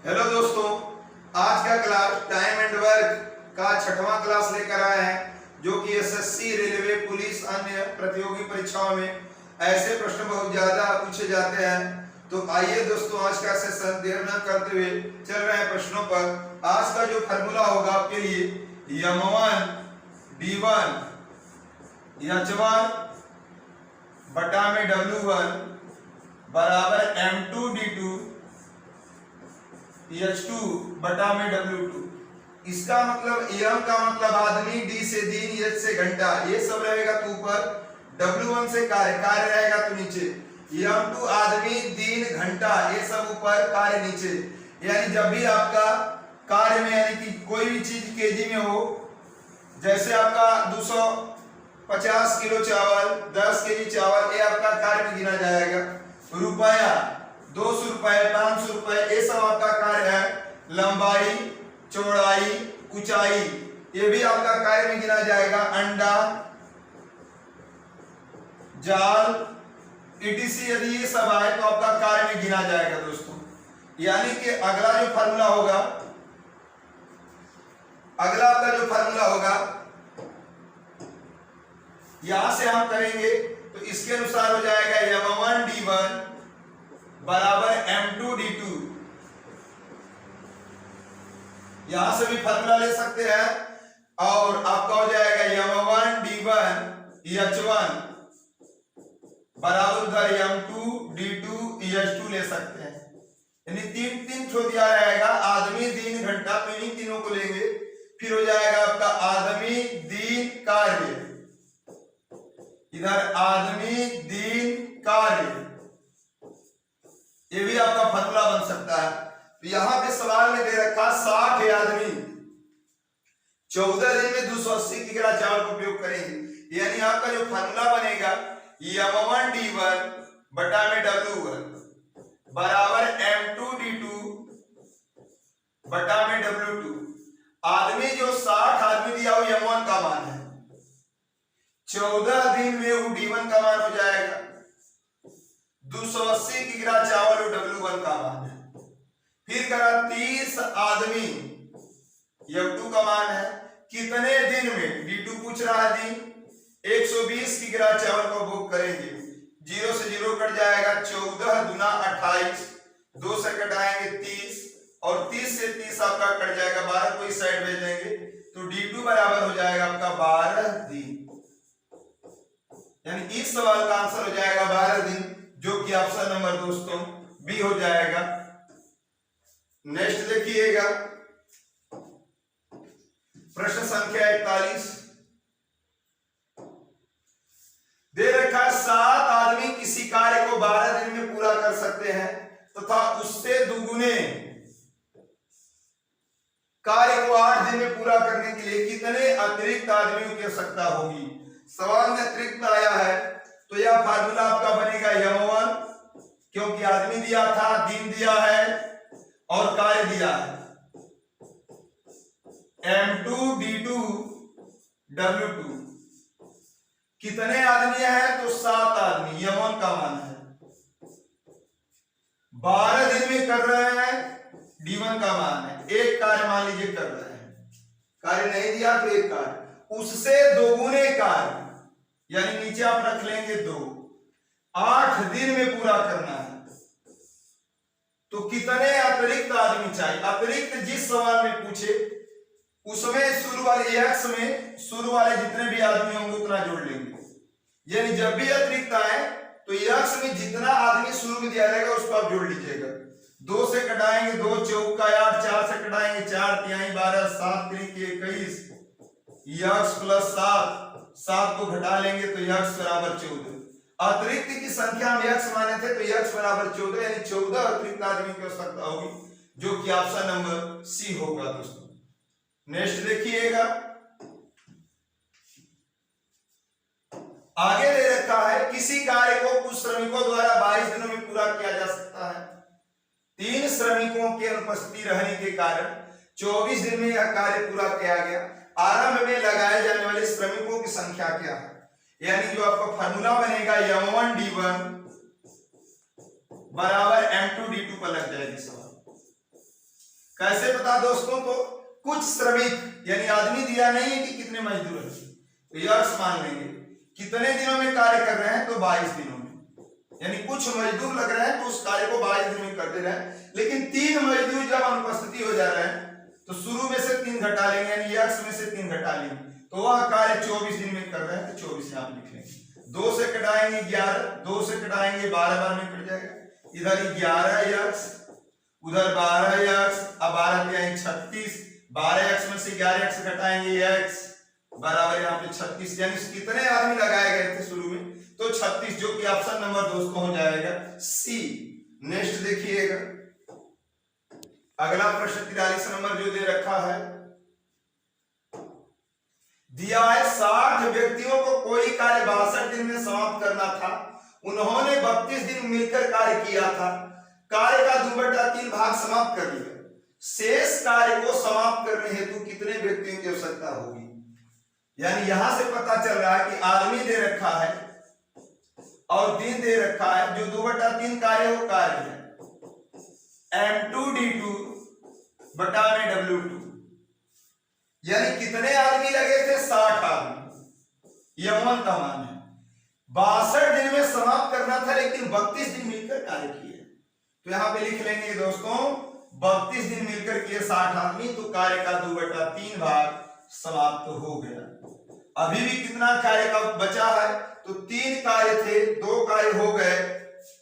Hello दोस्तों, आज का क्लास टाइम एंड वर्क का 6वां क्लास लेकर आए हैं, जो कि एसएससी, रेलवे, पुलिस, अन्य प्रतियोगी परीक्षाओं में ऐसे प्रश्न बहुत ज्यादा पूछे जाते हैं। तो आइए दोस्तों, आज का सेशन देर न करते हुए चल रहे हैं प्रश्नों पर। आज का जो फार्मूला होगा आपके लिए m1 d1 h1 बटा में w1 बराबर m2 d2 H2 बटा में W2। इसका मतलब m का मतलब आदमी, d से दिन, h से घंटा, ये सब रहेगा तो ऊपर, W1 से कार्य रहेगा तो नीचे, m2 आदमी, दिन, घंटा, ये सब ऊपर, कार्य नीचे। यानी जब भी आपका कार्य में यानी कि कोई भी चीज केजी में हो, जैसे आपका 250 किलो चावल, 10 केजी चावल, ये आपका कार्य में गिना जाएगा। रुपया 200 रुपए, 500 रुपए, ये सब आपका कार्य है। लंबाई, चौड़ाई, ऊंचाई, ये भी आपका कार्य में गिना जाएगा। अंडा, जाल, etc यदि ये सब आए तो आपका कार्य में गिना जाएगा दोस्तों। यानी कि अगला जो फार्मूला होगा, यहां से हम करेंगे तो इसके अनुसार हो जाएगा m1 d1 बराबर m2 d2। यहां से भी फार्मूला ले सकते हैं और आपका हो जाएगा m1 d1 h1 बराबर उधर m2 d2 h2 ले सकते हैं। यानी तीन छो दिया रहेगा, आदमी, दिन, घंटा, तो इन तीनों को लेंगे। फिर हो जाएगा आपका आदमी, दिन, कार्य, इधर आदमी, दिन, कार्य, ये भी आपका फार्मूला बन सकता है। तो यहां पे सवाल में दे रखा 60 है आदमी, 14 दिन में 280 किलो चावल का उपयोग करेंगे। यानी आपका जो फार्मूला बनेगा m1 d1 बटा में w1 बराबर m2 d2 बटा में w2। आदमी जो 60 आदमी दिया वो m1 का मान है, 14 दिन में वो d1 का मान हो जाएगा, 280 किलो चावल वो w1 का मान है। फिर करा 30 आदमी, f2 का मान है, कितने दिन में, d2 पूछ रहा है दिन, 120 किलो चावल का उपभोग करेंगे। 0 से 0 कट जाएगा, 14 दूना 28, 2 से कटाएंगे 30 और 30 से 30 आपका कट जाएगा, 12 को इस साइड भेज देंगे तो d2 बराबर हो जाएगा आपका 12 दिन। यानी इस सवाल का आंसर हो जाएगा 12 दिन, जो कि ऑप्शन नंबर दोस्तों बी हो जाएगा। नेक्स्ट देखिएगा प्रश्न संख्या 41। दे रखा 7 आदमी किसी कार्य को 12 दिन में पूरा कर सकते हैं तथा उससे दुगुने कार्य को 8 दिन में पूरा करने के लिए कितने अतिरिक्त आदमियों की आवश्यकता होगी। सवाल में अतिरिक्त आया है तो यह फार्मूला आपका बनेगा m1, क्योंकि आदमी दिया था, दिन दिया है और कार्य दिया है, m2 d2 w2। कितने आदमी है तो 7 आदमी, m1 का मान है, 12 दिन में कर रहे हैं, d1 का मान है। एक कार्य मान लीजिए कर रहे हैं, कार्य नहीं दिया तो एक कार्य, उससे दोगुने कार्य, यानी नीचे आप रख लेंगे 2, 8 दिन में पूरा करना है। तो कितने अतिरिक्त आदमी चाहिए। अतिरिक्त जिस सवाल में पूछे उसमें शुरू वाले x में शुरू वाले जितने भी आदमी होंगे उतना जोड़ लेंगे। यानी जब भी अतिरिक्त आए तो x में जितना आदमी शुरू में दिया जाएगा उसको आप जोड़ लीजिएगा। 2 से कटाएंगे 2 चौका 8, 4 से कटाएंगे 4 तिहाई 12, 7 त्रिक 21, x प्लस 7 को घटा लेंगे तो x बराबर 14। अतिरिक्त की संख्या हम x माने थे तो x बराबर 14, यानी 14 अतिरिक्त आदमी की आवश्यकता होगी, जो कि ऑप्शन नंबर सी होगा दोस्तों। नेक्स्ट देखिएगा, आगे दे रखा है किसी कार्य को कुछ श्रमिकों द्वारा 22 दिनों में पूरा किया जा सकता है। 3 श्रमिकों के अनुपस्थिति रहने के कारण 24 दिन में यह कार्य पूरा किया गया। आरंभ में लगाए जाने वाले श्रमिकों की संख्या क्या है। यानी जो आपका फार्मूला बनेगा m1 d1 बराबर m2 d2 पर लग जाएगी सवाल। कैसे पता दोस्तों? तो कुछ श्रमिक यानी आदमी दिया नहीं है कि कितने मजदूर हैं, तो यक्स मान लेंगे। कितने दिनों में कार्य कर रहे हैं? तो 22 दिनों में, यानी कुछ मजदूर लग रहे हैं तो उस कार्य को 22 दिन में कर दे रहे हैं। लेकिन 3 मजदूर जब अनुपस्थिति हो जा रहे हैं तो शुरू में से 3 घटा लेंगे, यानी यक्स में से 3 घटा लेंगे, तो वह कार्य 24 दिन में कर रहे हैं, तो 24 यहाँ लिख लेंगे। 2 से कटाएंगे 11, 2 से कटाएंगे 12 बार में कट जाएगा। इधर 11 यक्स, उधर 12 यक्स, अब 12 क्या है 36, 12 यक्स में से 11 यक्स घटाएंगे यक्स बराबर यहाँ पे 36, यानी कितने आदमी लगाए गए थे शुरू में? तो 36, जो कि ऑप्शन नंबर दोस्तों हो जाएगा सी। नेक्स्ट देखिएगा अगला प्रश्न 43 नंबर जो दे रखा है, दिया है 60 व्यक्तियों को कोई कार्य 62 दिन में समाप्त करना था। उन्होंने 32 दिन मिलकर कार्य किया था। कार्य का 2/3 भाग समाप्त कर लिया। शेष कार्य को समाप्त करने हेतु कितने व्यक्तियों की आवश्यकता होगी? यानी यहां से पता चल रहा है कि आदमी दे रखा है और दिन दे रखा है। जो 2/3 कार्य वो कार्य है M2D2 बटा में W2, यानी कितने आदमी लगे थे? 60 आदमी। यमन का मान है 62 दिन में समाप्त करना था, लेकिन 32 दिन मिलकर कार्य किए। तो यहां पे लिख लेंगे दोस्तों 32 दिन मिलकर किए 60 आदमी, तो कार्य का 2/3 भाग समाप्त हो गया। अभी भी कितना कार्य का बचा है? तो 3 कार्य थे, 2 कार्य हो गए,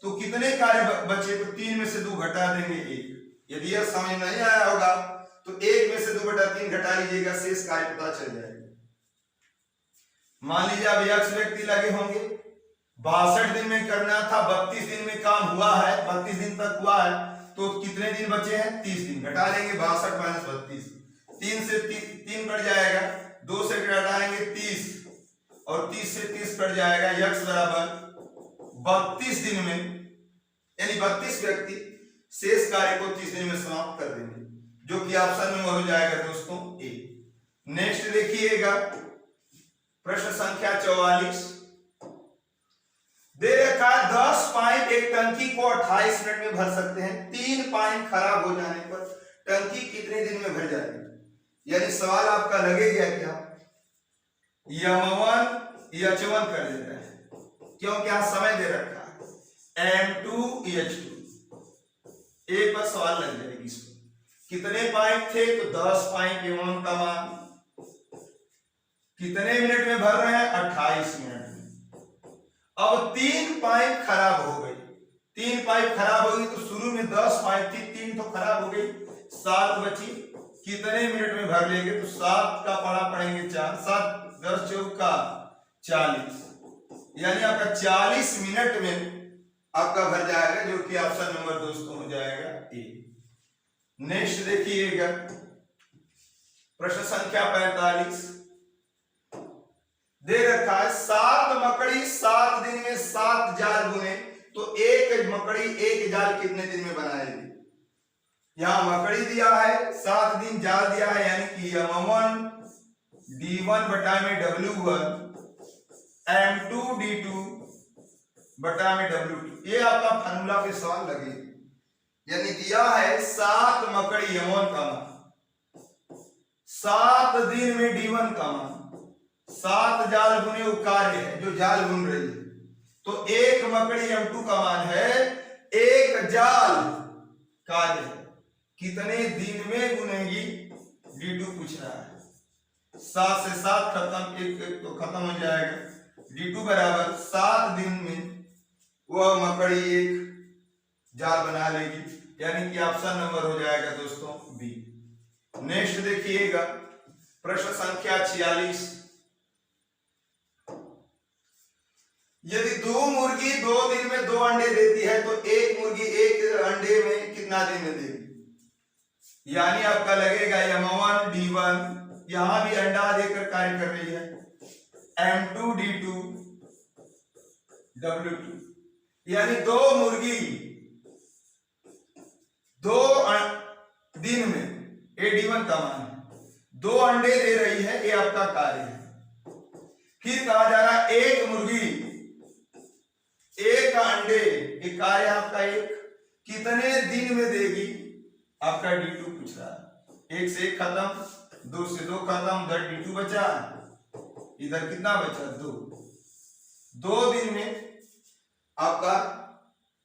तो कितने कार्य बचे? तो 3 में से 2 घटा देंगे 1। यदि यह समझ नहीं आया होगा तो 1 में से 2/3 घटा लीजिएगा, शेष कार्य पता चल जाएगा। मान लीजिए अब यक्स व्यक्ति लगे होंगे, 62 दिन में करना था, 32 दिन में काम हुआ है, 32 दिन तक हुआ है, तो कितने दिन बचे हैं? 30 दिन। घटा लेंगे 62 - 32, 3 से 3 कट जाएगा, 2 से घटाएंगे 30 और 30 से 30 कट जाएगा, यक्स बराबर 32 दिन में, यानी 32 व्यक्ति शेष कार्य को 30 दिन में समाप्त कर देंगे, जो कि ऑप्शन में हो जाएगा दोस्तों ए। नेक्स्ट देखिएगा प्रश्न संख्या 44 दे रखा है 10 पाइप एक टंकी को 28 मिनट में भर सकते हैं। 3 पाइप खराब हो जाने पर टंकी कितने दिन में भर जाएगी? यानी सवाल आपका लगेगा क्या? यम1 H1 कर देता है, क्योंकि यहां समय दे रखा है M2H2, एक बार सवाल लग जाएगी इसमें। कितने पाइप थे? तो 10 पाइप, M1 का मान कितने मिनट में भर रहे हैं? 28 मिनट में। अब 3 पाइप खराब हो गई, 3 पाइप खराब हो गई, तो शुरू में 10 पाइप थी, 3 तो खराब हो गई, 7 बची। कितने मिनट में भर लेंगे? तो 7 का पढ़ा पड़ेंगे 4, 7 10 चौका 40, यानी आपका 40 मिनट में आपका भर जाएगा, जो कि ऑप्शन नंबर दोस्तों हो जाएगा ए। नेक्स्ट देखिएगा प्रश्न संख्या 45 दे रखा है 7 मकड़ी 7 दिन में 7 जाल बुने, तो एक मकड़ी एक जाल कितने दिन में बनाएगी? यहां मकड़ी दिया है, 7 दिन जाल दिया है, यानी कि M1 D1 बटा में W1 M2D2 बटा में W2। ये आपका फार्मूला पे सवाल लगे, यानी दिया है 7 मकड़ी M1 का मान, 7 दिन में D1 का मान, 7 जाल बुने वो कार्य है जो जाल बुन रही है, तो एक मकड़ी M2 का मान है, एक जाल कार्य है, कितने दिन में बुनेगी D2 पूछ रहा है। 7 से 7 खत्म, एक तो खत्म हो जाएगा, D2 बराबर 7 दिन में वह मकड़ी एक जाल बना लेगी, यानी कि ऑप्शन नंबर हो जाएगा दोस्तों बी। नेक्स्ट देखिएगा प्रश्न संख्या 46 यदि 2 मुर्गी 2 दिन में 2 अंडे देती है, तो एक मुर्गी एक अंडे में कितना दिन में देगी? यानी आपका लगेगा M1 D1, यहां भी अंडा देकर कार्य कर रही है, M2D2 W2, यानी 2 मुर्गी 2 दिन में, ए D1 का मान है, 2 अंडे दे रही है, ये आपका कार्य है। फिर कहा जा रहा है एक मुर्गी एक अंडे, ये कार्य आपका एक कितने दिन में देगी? आपका D2 पूछ रहा है। 1 से 1 खत्म, 2 से 2 खत्म, उधर D2 बचा, इधर कितना बचा 2। 2 दिन में आपका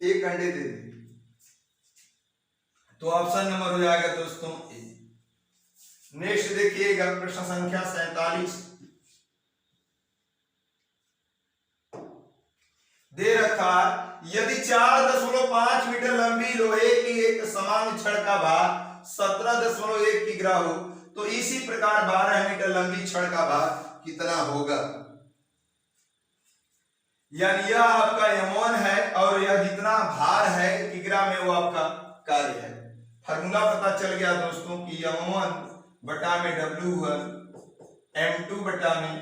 1 अंडे दे देंगे, तो ऑप्शन नंबर हो जाएगा दोस्तों ए। नेक्स्ट देखिएगा प्रश्न संख्या 47 दे रखा, यदि 4.5 मीटर लंबी लोहे की एक समान छड़ का भार 17.1 किग्रा हो तो इसी प्रकार 12 मीटर लंबी छड़ का भार कितना होगा। यानी यह आपका M1 है और यह जितना भार है किग्रा में वो आपका कार्य है। फार्मूला पता चल गया दोस्तों कि M1 बटा में W1 M2 बटा में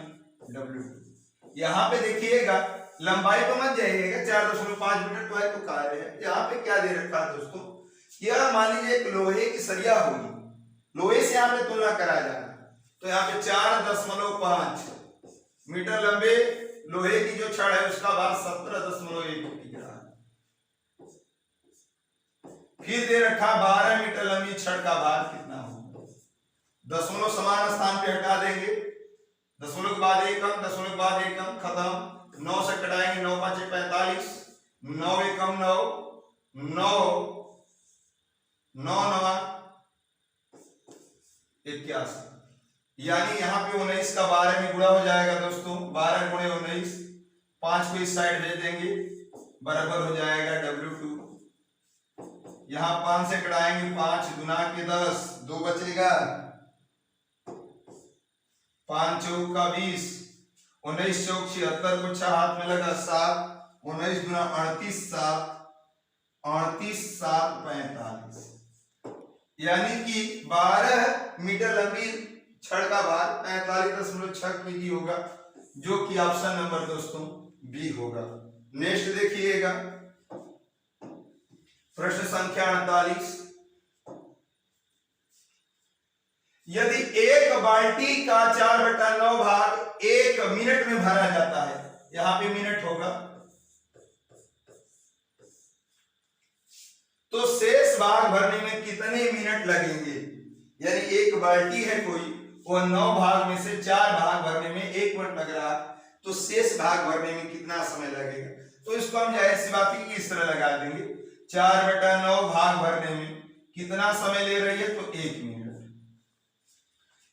W2। यहाँ पे देखिएगा लंबाई तो मत जाइएगा, 4.5 मीटर तो है तो कार्य है। यहाँ पे क्या दे रखा है दोस्तों, यह मान लीजिए एक लोहे की सरिया होगी, लोहे से यहाँ पे तुलना कराया जाना, तो यहाँ पे 4.5 मीटर लंबे लोहे की जो छड़ है उसका भार 17.1 किग्रा है। फिर दे रखा 12 मीटर लंबी छड़ का भार कितना होगा। दशमलव समान स्थान पे हटा देंगे, दशमलव के बाद एक अंक, दशमलव के बाद एक अंक, खत्म। 9 से कटाएंगे, 9 5 45, 9 एकम 9, 9 9 9 81, यानी यहाँ पे 19 का 12 में गुणा हो जाएगा दोस्तों। 12 गुणे 19, 5 को इस साइड भेज देंगे, बराबर हो जाएगा W2। यहाँ 5 से कटाएंगे, 5 गुना के 10, 2 बचेगा, 5 चौक का 20, 19 चौक 76 को 6 हाथ में लगा 7, 19 गुना 38 7, 38 7 45, यानी कि 12 मीटर लंबी छड़ का भार 45.6 केजी होगा, जो कि ऑप्शन नंबर दोस्तों बी होगा। नेक्स्ट देखिएगा प्रश्न संख्या 48, यदि एक बाल्टी का 4/9 भाग 1 मिनट में भरा जाता है, यहां पे मिनट होगा, तो शेष भाग भरने में कितने मिनट लगेंगे। यानी एक बाल्टी है कोई, वो 9 भाग में से 4 भाग भरने में 1 मिनट लग रहा, तो शेष भाग भरने में कितना समय लगेगा। तो इसको हम जाहिर सी बात है इस तरह लगा देंगे, 4/9 भाग भरने में कितना समय ले रही है, तो 1 मिनट।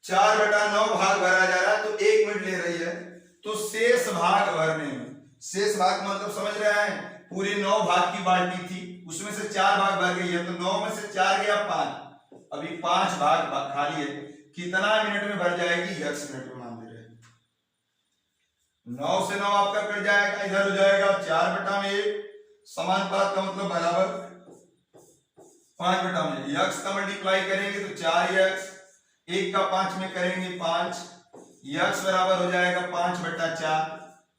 4/9 भाग भरा जा रहा है तो 1 मिनट ले रही है, तो शेष भाग भरने में, शेष भाग मतलब समझ रहे हैं, पूरे 9 भाग की बाल्टी थी, उसमें से 4 भाग भर गई है, तो 9 में से 4 गया 5, अभी 5 भाग खाली है, कितना मिनट में भर जाएगी, x मिनट में मान ले रहे हैं। 9 से 9 आपका कट जाएगा, इधर हो जाएगा 4/1, समानुपात का मतलब बराबर 5/1, x का मल्टीप्लाई करेंगे तो 4x, 1 का 5 में करेंगे 5, x बराबर हो जाएगा 5/4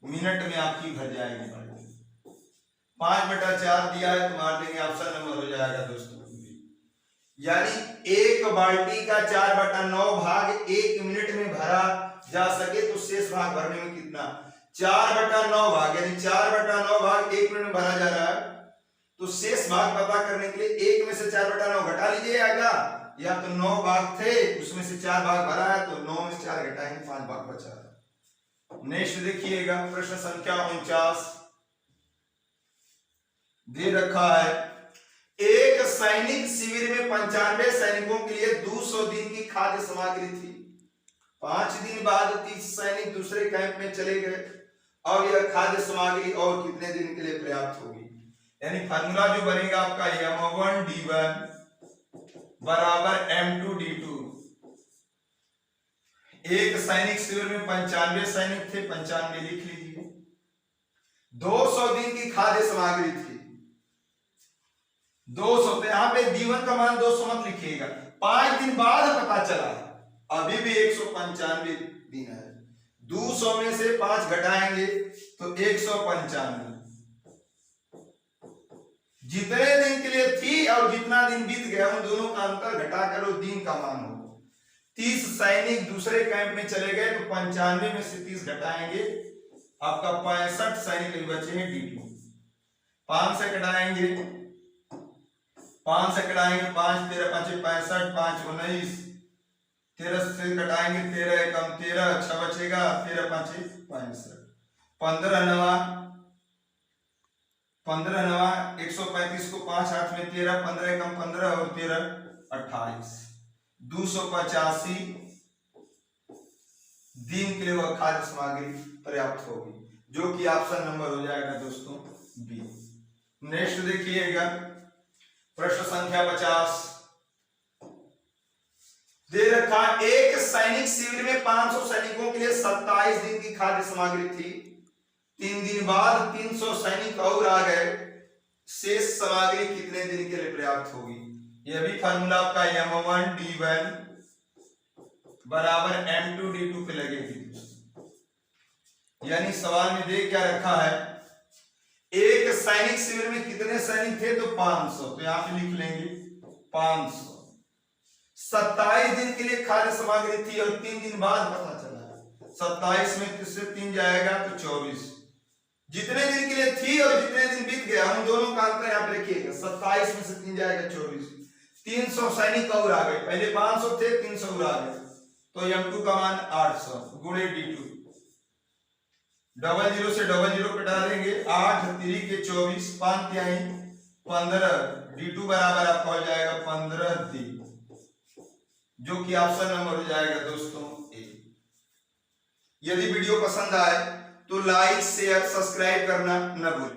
मिनट में आपकी भर जाएगी बाल्टी। 5/4 दिया है तो मार देंगे, ऑप्शन नंबर हो जाएगा दोस्तों। यानी एक बाल्टी का 4/9 भाग 1 मिनट में भरा जा सके तो शेष भाग भरने में कितना, 4/9 भाग, यानी 4/9 भाग 1 मिनट में भरा जा रहा है, तो शेष भाग पता करने के लिए 1 में से 4/9 घटा लीजिएगा, या तो 9 भाग थे उसमें से 4 भाग भरा है, तो 9 में से 4 घटाएंगे, 5 भाग बचा है। नेक्स्ट देखिएगा प्रश्न संख्या 49 दे रखा है, एक सैनिक शिविर में 95 सैनिकों के लिए 200 दिन की खाद्य सामग्री थी। 5 दिन बाद 30 सैनिक दूसरे कैंप में चले गए, और यह खाद्य सामग्री और कितने दिन के लिए पर्याप्त होगी। यानी फार्मूला जो बनेगा आपका M1 D1 बराबर M2 D2। एक सैनिक शिविर में 95 सैनिक थे, 95 लिख लीजिए, 200 दिन की खाद्य सामग्री थी, 200, तो यहाँ पे D1 का मान 200 मत लिखिएगा, 5 दिन बाद पता चला, अभी भी 195 दिन है, 200 में से 5 घटाएंगे तो 195, जितने दिन के लिए थी और जितना दिन बीत गया उन दोनों का अंतर घटा करो, दिन का मान हो। 30 सैनिक दूसरे कैंप में चले गए तो 95 में से 30 घटाएंगे, आपका 65 सैनिक बचे हैं D2। 5 से घटाएंगे, 5 से कटाएंगे 5, 13 5 65, 5 19, 13 से कटाएंगे 13 एकम 13, अच्छा बचेगा 13 5 65, 15 नवा 135 को 5 हाथ में 13, 15 एकम 15 और 13 28, 285 दिन के लिए वह खाद्य सामग्री पर्याप्त होगी, जो कि ऑप्शन नंबर हो जाएगा दोस्तों बी। नेक्स्ट देखिएगा प्रश्न संख्या 50, दे रखा एक सैनिक शिविर में 500 सैनिकों के लिए 27 दिन की खाद्य सामग्री थी, 3 दिन बाद 300 सैनिक और आ गए, शेष सामग्री कितने दिन के लिए पर्याप्त होगी। यह भी फार्मूला आपका M1D1 बराबर M2D2 पे लगेगी। यानी सवाल में दे क्या रखा है, एक सैनिक शिविर में कितने सैनिक थे, तो 500, तो यहां पे लिख लेंगे 500, 27 दिन के लिए खाद्य सामग्री थी और 3 दिन बाद पता चला 27 में से 3 जाएगा तो 24, जितने दिन के लिए थी और जितने दिन बीत गया उन दोनों का अंतर यहाँ पे लिखिएगा, 27 में से 3 जाएगा 24, 300 सैनिक और आ गए, पहले 500 थे 300 और आ गए, तो M2 का मान 800 गुणे D2, 00 से 00 कटा देंगे, 8 3 के 24, 5 तिहाई 15, D2 बराबर आपका हो जाएगा 15 दिन, जो कि ऑप्शन नंबर हो जाएगा दोस्तों ए। यदि वीडियो पसंद आए तो लाइक शेयर सब्सक्राइब करना न भूलें।